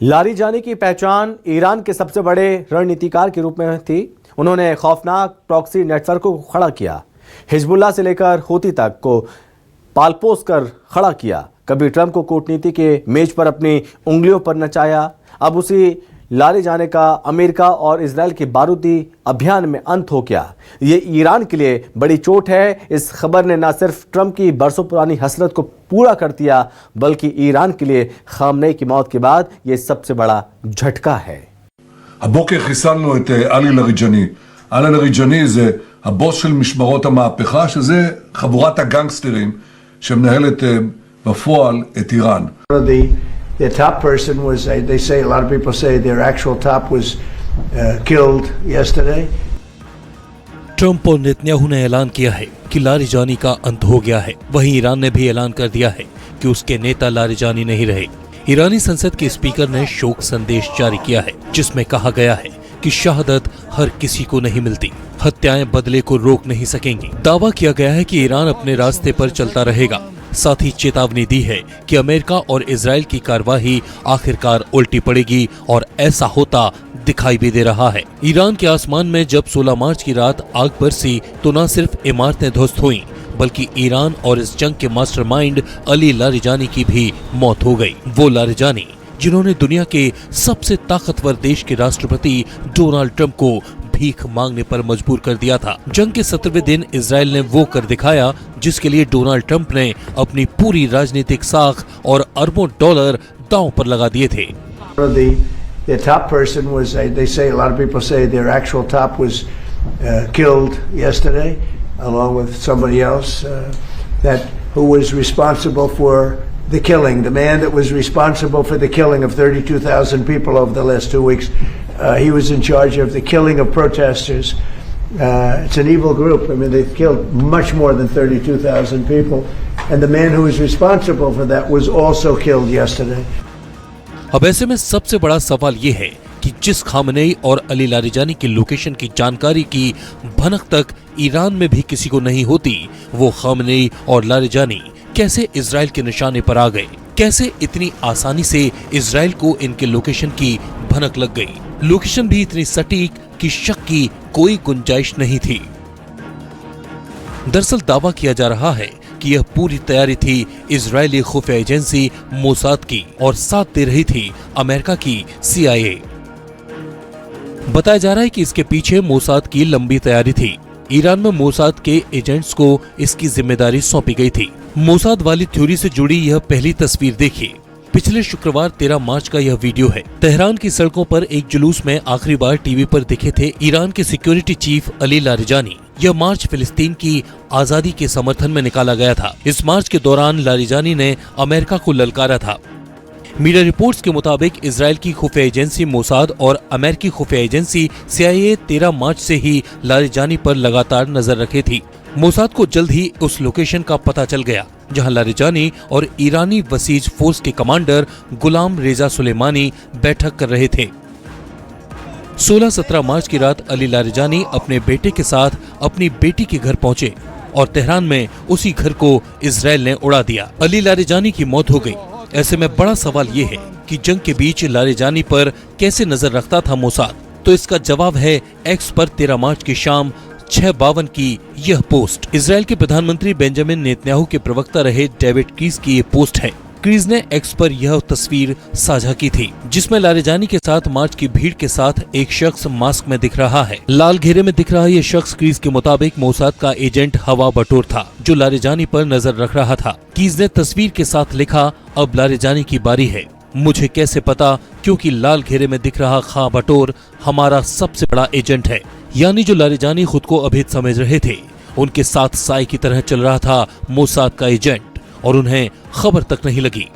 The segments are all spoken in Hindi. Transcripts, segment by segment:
लारिजानी की पहचान ईरान के सबसे बड़े रणनीतिकार के रूप में थी। उन्होंने खौफनाक प्रॉक्सी नेटवर्क को खड़ा किया, हिजबुल्लाह से लेकर हूती तक को पालपोस कर खड़ा किया। कभी ट्रंप को कूटनीति के मेज पर अपनी उंगलियों पर नचाया। अब उसी लारिजानी का अमेरिका और इजराइल के बारूदी अभियान में अंत हो गया। ये ईरान के लिए बड़ी चोट है। इस खबर ने न सिर्फ ट्रंप की बरसों पुरानी हसरत को पूरा कर दिया, बल्कि ईरान के लिए खामनेई की मौत के बाद ये सबसे बड़ा झटका है। הבוקר חיסלנו את עלי לאריג'אני. עלי לאריג'אני זה הבוס של משמרות המהפכה, שזה חבורת הגנגסטרים שמנהלת בפועל את איראן. The top person was, they say, a lot of people say their actual top was killed yesterday. Trump और नेतन्याहू ने ऐलान किया है कि लारिजानी का अंत हो गया है। वहीं ईरान ने भी ऐलान कर दिया है कि उसके नेता लारिजानी नहीं रहे। ईरानी संसद के स्पीकर ने शोक संदेश जारी किया है, जिसमें कहा गया है कि शहादत हर किसी को नहीं मिलती, हत्याएं बदले को रोक नहीं सकेंगी। दावा किया गया है कि ईरान अपने रास्ते पर चलता रहेगा। साथ ही चेतावनी दी है कि अमेरिका और इजराइल की कार्यवाही आखिरकार उल्टी पड़ेगी और ऐसा होता दिखाई भी दे रहा है। ईरान के आसमान में जब 16 मार्च की रात आग बरसी तो न सिर्फ इमारतें ध्वस्त हुईं, बल्कि ईरान और इस जंग के मास्टरमाइंड अली लारिजानी की भी मौत हो गई। वो लारिजानी जिन्होंने दुनिया के सबसे ताकतवर देश के राष्ट्रपति डोनाल्ड ट्रंप को भीख मांगने पर मजबूर कर दिया था। जंग के 17वें दिन इजराइल ने वो कर दिखाया जिसके लिए डोनाल्ड ट्रंप ने अपनी पूरी राजनीतिक साख और अरबों डॉलर दांव पर लगा दिए थे। The top person was, they say, a lot of people say their actual top was killed yesterday, along with somebody else who was responsible for the killing. The man that was responsible for the killing of 32,000 people over the last 2 weeks, he was in charge of the killing of protesters. It's an evil group. I mean, they've killed much more than 32,000 people. And the man who was responsible for that was also killed yesterday. अब ऐसे में सबसे बड़ा सवाल ये है कि जिस खामनेई और अली लारिजानी की लोकेशन की जानकारी की भनक तक ईरान में भी किसी को नहीं होती, वो खामनेई और लारिजानी कैसे इजराइल के निशाने पर आ गए? कैसे इतनी आसानी से इजराइल को इनके लोकेशन की भनक लग गई? लोकेशन भी इतनी सटीक कि शक की कोई गुंजाइश नहीं थी। दरअसल दावा किया जा रहा है कि यह पूरी तैयारी थी इजरायली खुफिया एजेंसी मोसाद की और साथ दे रही थी अमेरिका की CIA। बताया जा रहा है कि इसके पीछे मोसाद की लंबी तैयारी थी। ईरान में मोसाद के एजेंट्स को इसकी जिम्मेदारी सौंपी गई थी। मोसाद वाली थ्योरी से जुड़ी यह पहली तस्वीर देखिए। पिछले शुक्रवार 13 मार्च का यह वीडियो है। तेहरान की सड़कों पर एक जुलूस में आखिरी बार टीवी पर दिखे थे ईरान के सिक्योरिटी चीफ अली लारिजानी। यह मार्च फिलिस्तीन की आजादी के समर्थन में निकाला गया था। इस मार्च के दौरान लारिजानी ने अमेरिका को ललकारा था। मीडिया रिपोर्ट्स के मुताबिक इजराइल की खुफिया एजेंसी मोसाद और अमेरिकी खुफिया एजेंसी CIA 13 मार्च से ही लारिजानी पर लगातार नजर रखे थी। मोसाद को जल्द ही उस लोकेशन का पता चल गया जहां लारिजानी और ईरानी वसीज फोर्स के कमांडर गुलाम रेजा सुलेमानी बैठक कर रहे थे। 16-17 मार्च की रात अली लारिजानी अपने बेटे के साथ अपनी बेटी के घर पहुंचे और तेहरान में उसी घर को इजराइल ने उड़ा दिया। अली लारिजानी की मौत हो गई। ऐसे में बड़ा सवाल ये है कि जंग के बीच लारिजानी पर कैसे नजर रखता था मोसाद? तो इसका जवाब है एक्स पर 13 मार्च की शाम 6:52 की यह पोस्ट। इजराइल के प्रधानमंत्री बेंजामिन नेतन्याहू के प्रवक्ता रहे डेविड क्रीज की ये पोस्ट है। क्रीज ने एक्स पर यह तस्वीर साझा की थी जिसमें लारिजानी के साथ मार्च की भीड़ के साथ एक शख्स मास्क में दिख रहा है। लाल घेरे में दिख रहा ये शख्स क्रीज के मुताबिक मोसाद का एजेंट हवा बटोर था जो लारिजानी पर नजर रख रहा था। क्रीज ने तस्वीर के साथ लिखा, अब लारिजानी की बारी है। मुझे कैसे पता, क्योंकि लाल घेरे में दिख रहा खा बटोर हमारा सबसे बड़ा एजेंट है। यानी जो लारिजानी खुद को अभेद समझ रहे थे, उनके साथ साई की तरह चल रहा था मोसाद का एजेंट और उन्हें खबर तक नहीं लगी।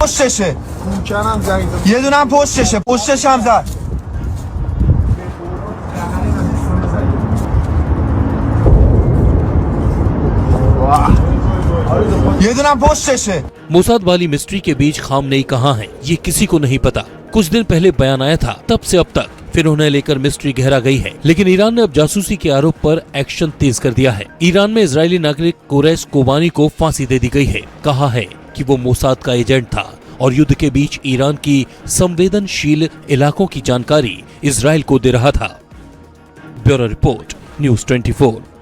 मोसाद वाली मिस्ट्री के बीच खामनेई कहाँ है, ये किसी को नहीं पता। कुछ दिन पहले बयान आया था, तब से अब तक फिर उन्हें लेकर मिस्ट्री गहरा गई है। लेकिन ईरान ने अब जासूसी के आरोप पर एक्शन तेज कर दिया है। ईरान में इजरायली नागरिक कुरैश कोबानी को फांसी दे दी गई है। कहा है कि वो मोसाद का एजेंट था और युद्ध के बीच ईरान की संवेदनशील इलाकों की जानकारी इजरायल को दे रहा था। Bureau report, news 24।